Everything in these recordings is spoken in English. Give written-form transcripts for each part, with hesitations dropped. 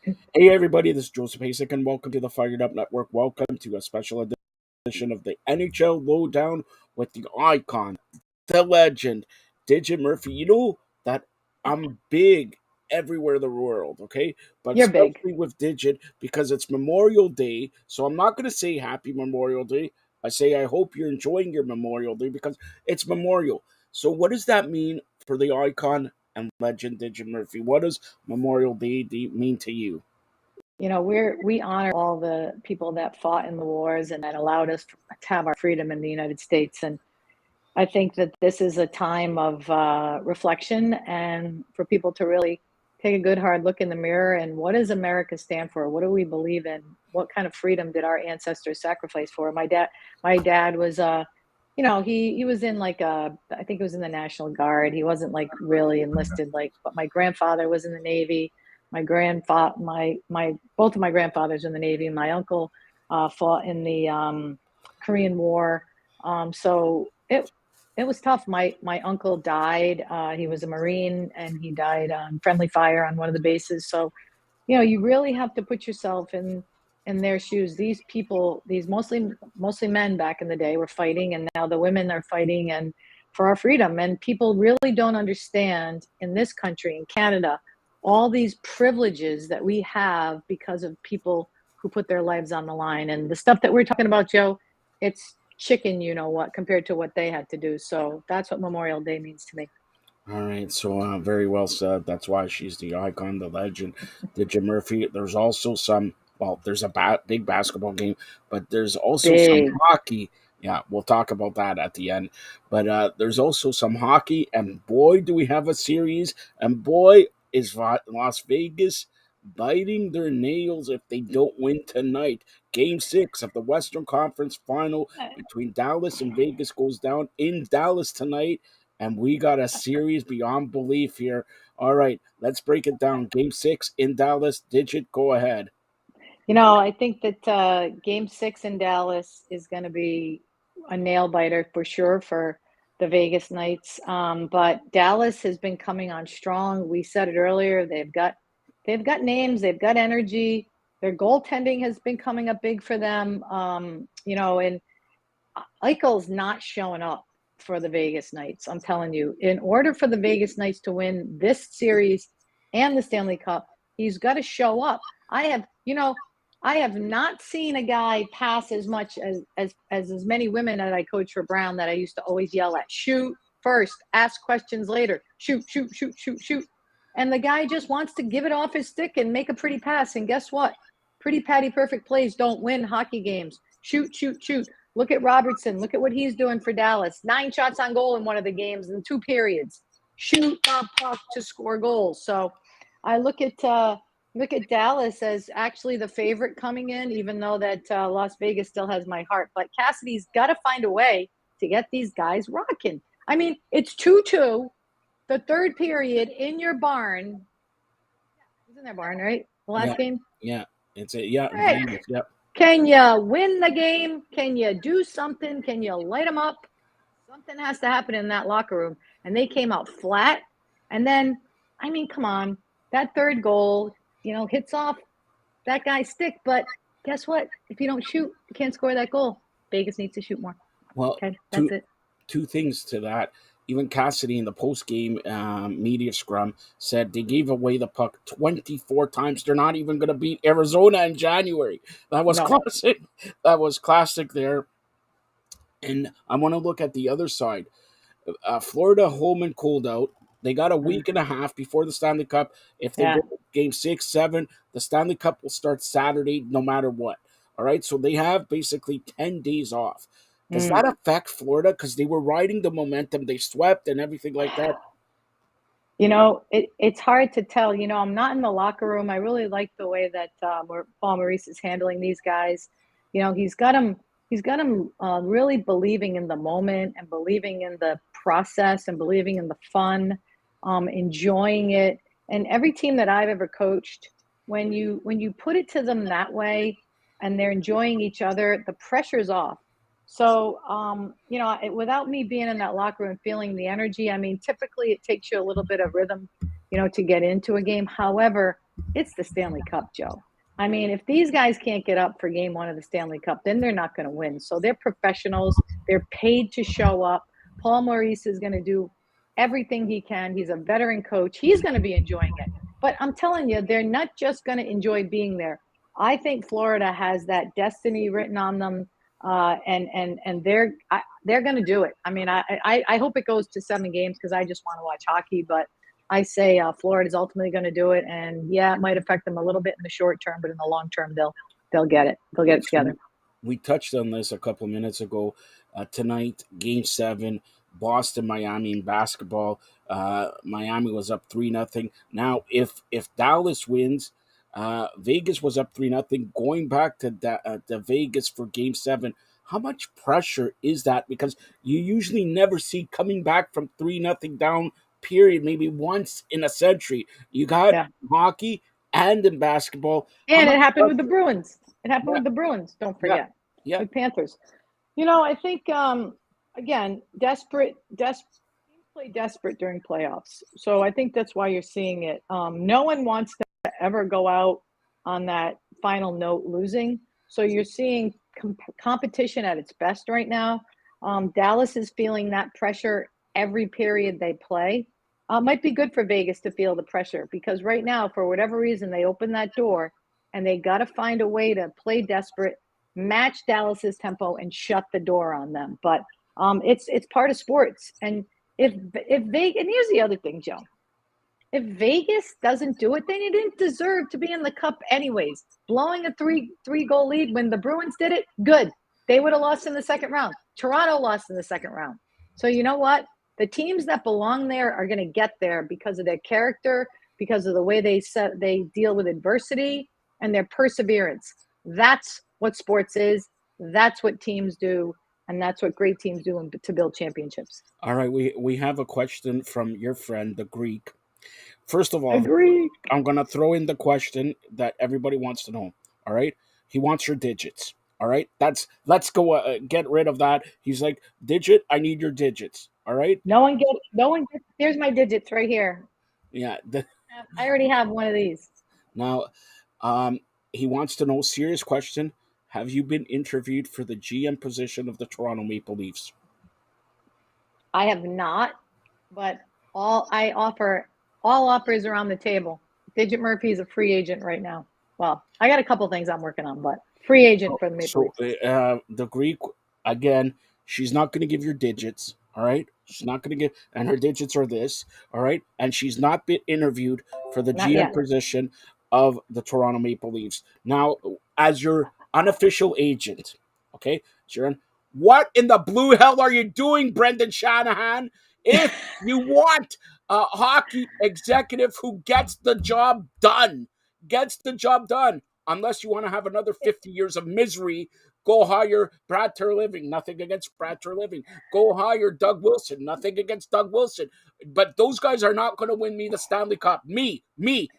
Hey everybody, this is Joseph Hasek and welcome to the Fired Up Network. Welcome to a special edition of the NHL Lowdown with the icon, the legend, Digit Murphy. You know that I'm big everywhere in the world, okay? But You're big. especially with Digit because it's Memorial Day. So I'm not going to say Happy Memorial Day. I say I hope you're enjoying your Memorial Day because it's Memorial. So what does that mean for the icon and legend Digit Murphy? What does Memorial Day mean to you? We honor all the people that fought in the wars and that allowed us to have our freedom in the United States. And I think that this is a time of reflection and for people to really take a good hard look in the mirror and what does America stand for? What do we believe in? What kind of freedom did our ancestors sacrifice for? My dad was he was in I think he was in the National Guard. He wasn't like really enlisted but my grandfather was in the Navy. My both of my grandfathers in the Navy. My uncle fought in the Korean War. So it was tough. My uncle died. He was a Marine and he died on friendly fire on one of the bases. So, you really have to put yourself in their shoes. These people, these mostly men back in the day were fighting, and now the women are fighting and for our freedom. And people really don't understand in this country, in Canada, all these privileges that we have because of people who put their lives on the line. And the stuff that we're talking about, Joe, it's chicken, you know what, compared to what they had to do. So that's what Memorial Day means to me. All right, so very well said. That's why she's the icon, the legend, the Jim Murphy. There's also some. Well, there's a big basketball game, but there's also some Big. hockey. Yeah, we'll talk about that at the end. But there's also some hockey, and boy, do we have a series! And boy, is Las Vegas biting their nails if they don't win tonight. Game 6 of the Western Conference Final between Dallas and Vegas goes down in Dallas tonight and we got a series beyond belief here. All right, let's break it down. Game 6 in Dallas. Digit, go ahead. I think that Game 6 in Dallas is going to be a nail biter for sure for the Vegas Knights. But Dallas has been coming on strong. We said it earlier. They've got names. They've got energy. Their goaltending has been coming up big for them. And Eichel's not showing up for the Vegas Knights. I'm telling you, in order for the Vegas Knights to win this series and the Stanley Cup, he's got to show up. I have not seen a guy pass as much as many women that I coach for Brown that I used to always yell at. Shoot first, ask questions later. Shoot, shoot, shoot, shoot, shoot. And the guy just wants to give it off his stick and make a pretty pass. And guess what? Pretty patty perfect plays don't win hockey games. Shoot, shoot, shoot. Look at Robertson. Look at what he's doing for Dallas. 9 shots on goal in one of the games in 2 periods. Shoot the puck to score goals. So I look at Dallas as actually the favorite coming in, even though that Las Vegas still has my heart. But Cassidy's got to find a way to get these guys rocking. I mean, it's 2-2, the third period in your barn. It was in their barn, right? The last game? Yeah, it's a yeah, Right. Vegas, yep. Can you win the game? Can you do something? Can you light them up? Something has to happen in that locker room. And they came out flat. And then, I mean, come on. That third goal, hits off that guy's stick. But guess what? If you don't shoot, you can't score that goal. Vegas needs to shoot more. Well, Okay, two that's it. two things to that. Even Cassidy in the post game media scrum said they gave away the puck 24 times. They're not even going to beat Arizona in January. That was No. classic. That was classic there. And I want to look at the other side. Florida home and cold out. They got a week and a half before the Stanley Cup. If they Yeah. go game 6, 7, the Stanley Cup will start Saturday no matter what. All right. So they have basically 10 days off. Does Mm. that affect Florida? Because they were riding the momentum. They swept and everything like that. It's hard to tell. I'm not in the locker room. I really like the way that Paul Maurice is handling these guys. He's got them really believing in the moment and believing in the process and believing in the fun, enjoying it. And every team that I've ever coached, when you put it to them that way, and they're enjoying each other, the pressure's off. So, without me being in that locker room feeling the energy, I mean, typically it takes you a little bit of rhythm, to get into a game. However, It's the Stanley Cup, Joe. I mean, if these guys can't get up for game one of the Stanley Cup, then they're not going to win. So they're professionals. They're paid to show up. Paul Maurice is going to do everything he can. He's a veteran coach. He's going to be enjoying it. But I'm telling you, they're not just going to enjoy being there. I think Florida has that destiny written on them, and they're going to do it. I mean, I hope it goes to 7 games because I just want to watch hockey. But I say Florida's ultimately going to do it, and yeah, it might affect them a little bit in the short term, but in the long term, they'll get it. They'll get it together. We touched on this a couple minutes ago. Tonight, Game 7, Boston, Miami in basketball. Miami was up 3-0. Now, if Dallas wins, Vegas was up 3-0. Going back to Vegas for Game 7, how much pressure is that? Because you usually never see coming back from 3-0 down. Period. Maybe once in a century. You got hockey and in basketball. And it happened with the Bruins. It happened with the Bruins. Don't forget. Yeah. With Panthers. I think again, teams play desperate during playoffs. So I think that's why you're seeing it. No one wants to ever go out on that final note losing. So you're seeing competition at its best right now. Dallas is feeling that pressure every period they play. Might be good for Vegas to feel the pressure because right now, for whatever reason, they open that door and they got to find a way to play desperate, match Dallas's tempo, and shut the door on them. But it's part of sports. And if Vegas, and here's the other thing, Joe, if Vegas doesn't do it, then you didn't deserve to be in the cup anyways. Blowing a three-goal lead when the Bruins did it, good. They would have lost in the second round. Toronto lost in the second round. So you know what? The teams that belong there are going to get there because of their character, because of the way they deal with adversity, and their perseverance. That's what sports is. That's what teams do, and that's what great teams do to build championships. All right, we have a question from your friend, the Greek. First of all, I'm going to throw in the question that everybody wants to know. All right, he wants your digits. All right, let's go get rid of that. He's like, digit, I need your digits. All right. No one gets. Here's my digits right here. Yeah. I already have one of these. Now, he wants to know, serious question. Have you been interviewed for the GM position of the Toronto Maple Leafs? I have not, but all offers are on the table. Digit Murphy is a free agent right now. Well, I got a couple things I'm working on, but free agent for the Maple Leafs. The Greek, again, she's not going to give your digits. All right. She's not going to give, and her digits are this. All right. And she's not been interviewed for the GM position of the Toronto Maple Leafs. Now, as your unofficial agent, okay, Sharon, what in the blue hell are you doing, Brendan Shanahan? If you want a hockey executive who gets the job done, unless you want to have another 50 years of misery, go hire Brad Terliving. Nothing against Brad Terliving. Go hire Doug Wilson. Nothing against Doug Wilson. But those guys are not going to win me the Stanley Cup. Me.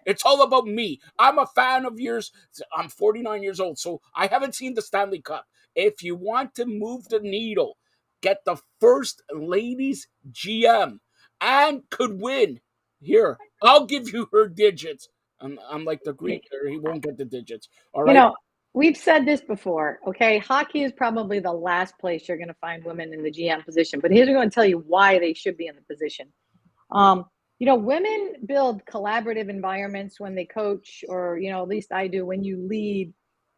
It's all about me. I'm a fan of yours. I'm 49 years old, so I haven't seen the Stanley Cup. If you want to move the needle, get the first ladies GM and could win. Here, I'll give you her digits. I'm like the Greek, or he won't get the digits. All right. We've said this before, okay? Hockey is probably the last place you're going to find women in the GM position. But here's what I'm going to tell you why they should be in the position. Women build collaborative environments when they coach, or, at least I do when you lead.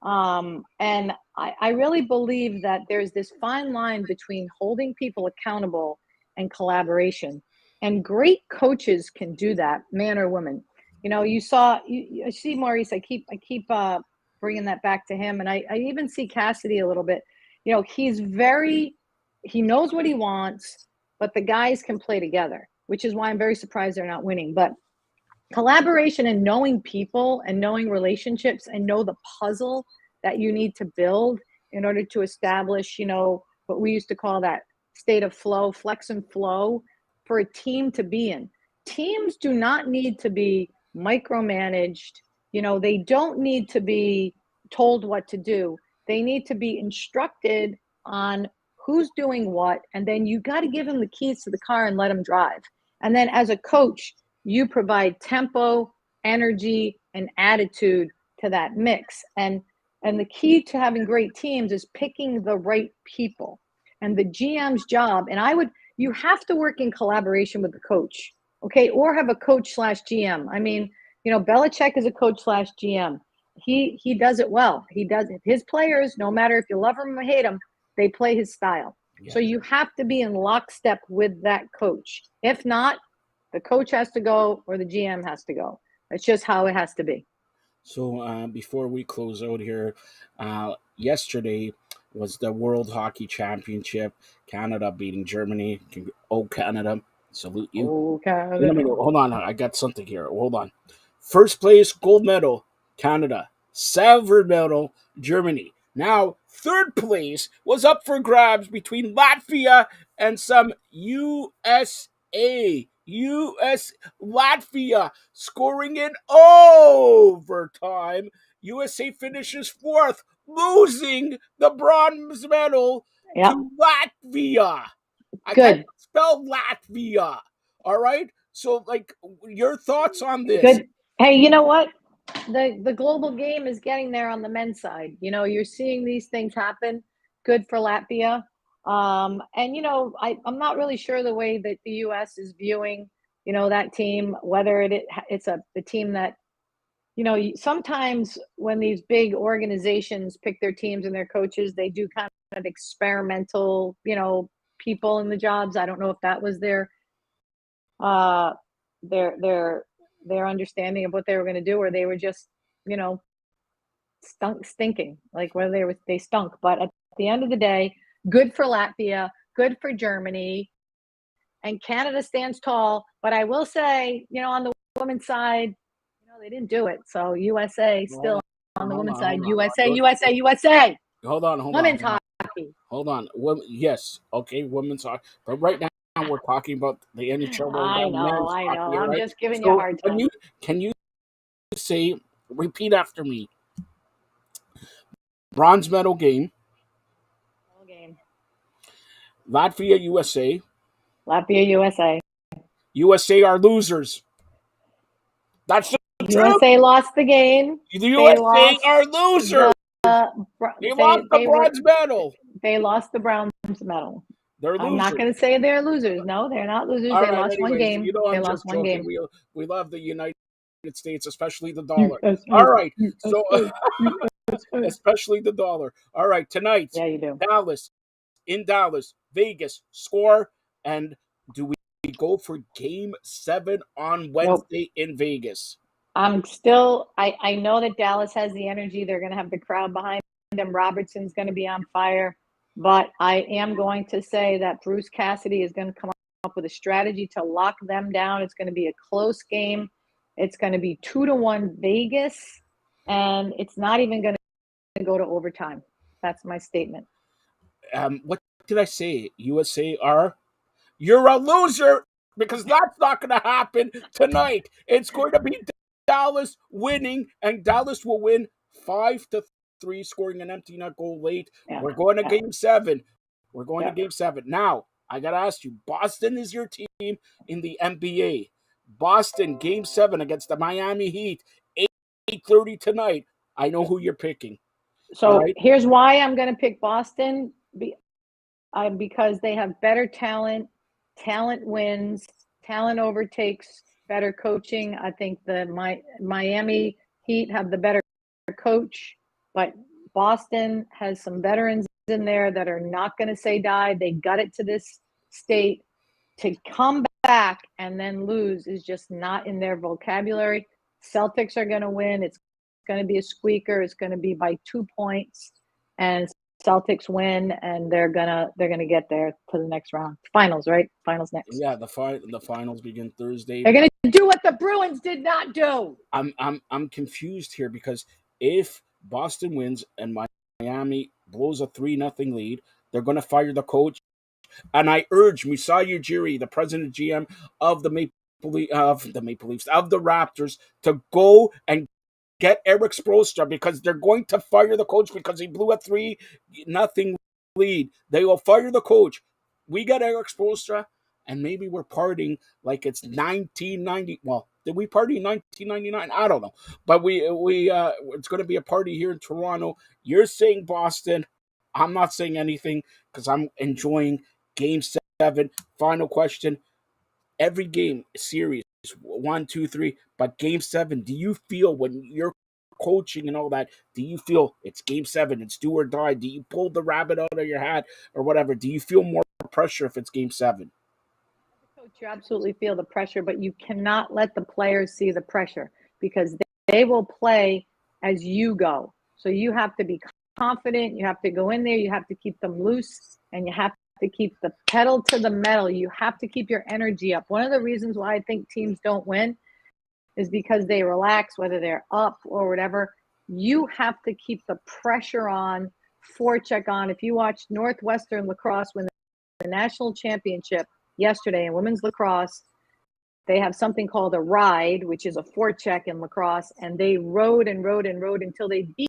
And I really believe that there's this fine line between holding people accountable and collaboration. And great coaches can do that, man or woman. You see Maurice, I keep bringing that back to him. And I even see Cassidy a little bit. He knows what he wants, but the guys can play together, which is why I'm very surprised they're not winning. But collaboration and knowing people and knowing relationships and know the puzzle that you need to build in order to establish, what we used to call that state of flow, flex and flow for a team to be in. Teams do not need to be micromanaged. They don't need to be told what to do. They need to be instructed on who's doing what. And then you got to give them the keys to the car and let them drive. And then as a coach, you provide tempo, energy, and attitude to that mix. And the key to having great teams is picking the right people. And the GM's job, you have to work in collaboration with the coach, okay, or have a coach slash GM. I mean, Belichick is a coach slash GM. He does it well. He does it. His players, no matter if you love him or hate him, they play his style. Yeah. So you have to be in lockstep with that coach. If not, the coach has to go or the GM has to go. It's just how it has to be. So before we close out here, yesterday was the World Hockey Championship. Canada beating Germany. Oh, Canada. Salute you. Oh, Canada. Hold on. I got something here. Hold on. First place, gold medal, Canada. Silver medal, Germany. Now, third place was up for grabs between Latvia and some USA. Latvia scoring in overtime. USA finishes fourth, losing the bronze medal to Latvia. I can't spell Latvia. All right. So, your thoughts on this? Good. Hey, you know what? The global game is getting there on the men's side. You're seeing these things happen. Good for Latvia. And I'm not really sure the way that the U.S. is viewing, that team, whether it's the team that, sometimes when these big organizations pick their teams and their coaches, they do kind of experimental, people in the jobs. I don't know if that was their understanding of what they were going to do, or they were just, stinking, like whether they stunk. But at the end of the day, good for Latvia, good for Germany, and Canada stands tall. But I will say, on the women's side, they didn't do it. So USA still on the women's side. USA. Hold on. Women's hockey. Hold on. Yes, okay, women's hockey. But right now we're talking about the NHL. I know. I'm just giving you a hard time. Can you say, repeat after me? Bronze medal game. Latvia, USA. USA are losers. That's the truth. USA lost the game. The USA are losers. They lost the bronze medal. They lost the bronze medal. They're losers. I'm not going to say they're losers. No, they're not losers. They lost one game. They lost one game. We love the United States, especially the dollar. All right. So, especially the dollar. All right. Tonight, yeah, you do. In Dallas, Vegas, score. And do we go for Game 7 on Wednesday in Vegas? I know that Dallas has the energy. They're going to have the crowd behind them. Robertson's going to be on fire. But I am going to say that Bruce Cassidy is going to come up with a strategy to lock them down. It's going to be a close game. It's going to be 2-1 Vegas. And it's not even going to go to overtime. That's my statement. What did I say? USA are? You're a loser, because that's not going to happen tonight. It's going to be Dallas winning, and Dallas will win 5-3, scoring an empty net goal late. Yeah. We're going to Game 7. To Game 7. Now, I got to ask you, Boston is your team in the NBA. Boston, Game 7 against the Miami Heat, 8:30 tonight. I know who you're picking. So here's why I'm going to pick Boston, because they have better talent. Talent wins. Talent overtakes better coaching. I think the Miami Heat have the better coach, but Boston has some veterans in there that are not going to say die. They got it to this state. To come back and then lose is just not in their vocabulary. Celtics are going to win. It's going to be a squeaker. It's going to be by 2 points, and Celtics win, and they're gonna get there to the next round. Finals, right? Finals next. Yeah, the finals begin Thursday. They're gonna do what the Bruins did not do. I'm confused here, because if Boston wins and Miami blows a 3-0 lead, they're gonna fire the coach. And I urge Masai Ujiri, the president GM of the Raptors, to go and get Eric Spoelstra, because they're going to fire the coach because he blew a 3-0 lead. They will fire the coach. We got Eric Spoelstra, and maybe we're partying like it's 1990. Well, Did we party in 1999? I don't know, but we it's going to be a party here in Toronto. You're saying Boston. I'm not saying anything because I'm enjoying Game 7. Final question: every game series 1, 2, 3, but Game 7. Do you feel when you're coaching and all that? Do you feel it's Game 7? It's do or die. Do you pull the rabbit out of your hat or whatever? Do you feel more pressure if it's Game 7? Coach, you absolutely feel the pressure, but you cannot let the players see the pressure because they will play as you go. So you have to be confident. You have to go in there. You have to keep them loose, and you have to keep the pedal to the metal. You have to keep your energy up. One of the reasons why I think teams don't win is because they relax, whether they're up or whatever. You have to keep the pressure on, forecheck on. If you watch Northwestern lacrosse win the national championship yesterday in women's lacrosse, they have something called a ride, which is a forecheck in lacrosse, and they rode and rode and rode until they beat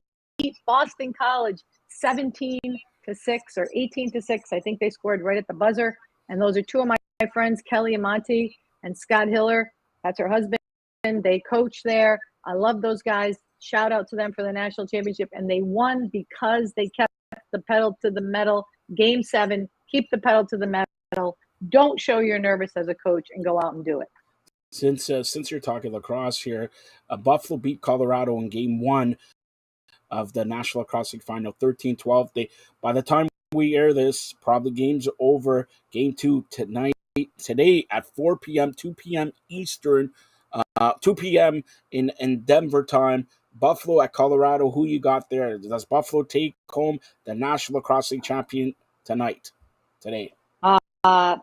Boston College 17-6 or 18-6. I think they scored right at the buzzer. And those are two of my friends, Kelly Amati and Scott Hiller. That's her husband. They coach there. I love those guys. Shout out to them for the national championship. And they won because they kept the pedal to the metal. Game 7, keep the pedal to the metal. Don't show you're nervous as a coach and go out and do it. Since you're talking lacrosse here, Buffalo beat Colorado in Game 1 of the National Lacrosse League Final, 13-12. By the time we air this, probably game's over. Game 2 today at 4 p.m., 2 p.m. Eastern, 2 p.m. in Denver time. Buffalo at Colorado. Who you got there? Does Buffalo take home the National Lacrosse League champion today? I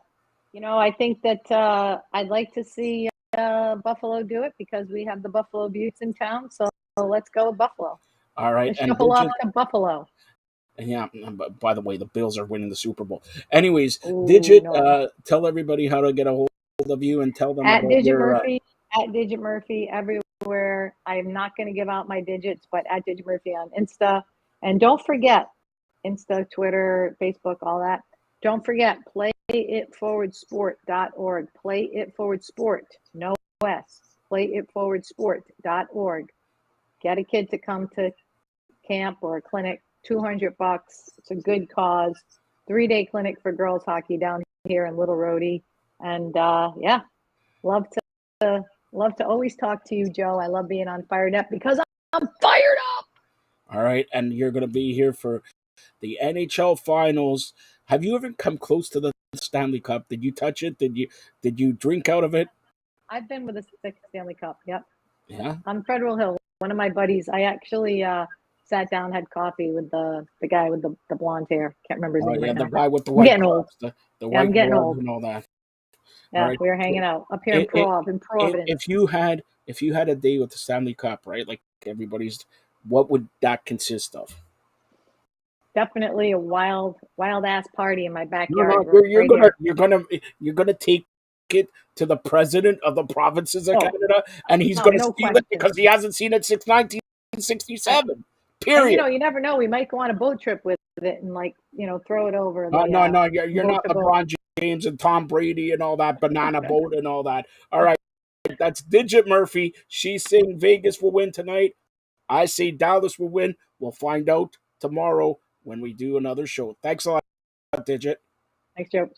think that I'd like to see Buffalo do it because we have the Buffalo Buttes in town. So let's go with Buffalo. All right. Let's shuffle off to Buffalo. And yeah, by the way, the Bills are winning the Super Bowl. Anyways, Digit, tell everybody how to get a hold of you and tell them at about Digit your Murphy, at Digit Murphy everywhere. I am not going to give out my digits, but at Digit Murphy on Insta. And don't forget, Insta, Twitter, Facebook, all that. Don't forget, playitforwardsport.org. Playitforwardsport, no S. Playitforwardsport.org. Get a kid to come to camp or a clinic, $200. It's a good cause. 3-day clinic for girls hockey down here in Little Rhodey. And love to always talk to you, Joe. I love being on Fired Up because I'm fired up. All right, and you're going to be here for the NHL Finals. Have you ever come close to the Stanley Cup? Did you touch it? Did you drink out of it? I've been with the Stanley Cup. Yep. Yeah. On Federal Hill, one of my buddies. I actually sat down, had coffee with the guy with the blonde hair. Can't remember his name right now. The guy with the white gloves, the white I'm getting old and all that. Yeah, right. We were hanging out up here in Providence. If you had a day with the Stanley Cup, right, like everybody's, what would that consist of? Definitely a wild ass party in my backyard. No, you're gonna take it to the president of the provinces of Canada, and he's gonna steal it because he hasn't seen it since 1967. Period. And, you never know. We might go on a boat trip with it and throw it over. No, you're not LeBron James and Tom Brady and all that banana boat and all that. All right, that's Digit Murphy. She's saying Vegas will win tonight. I say Dallas will win. We'll find out tomorrow when we do another show. Thanks a lot, Digit. Thanks, Joe.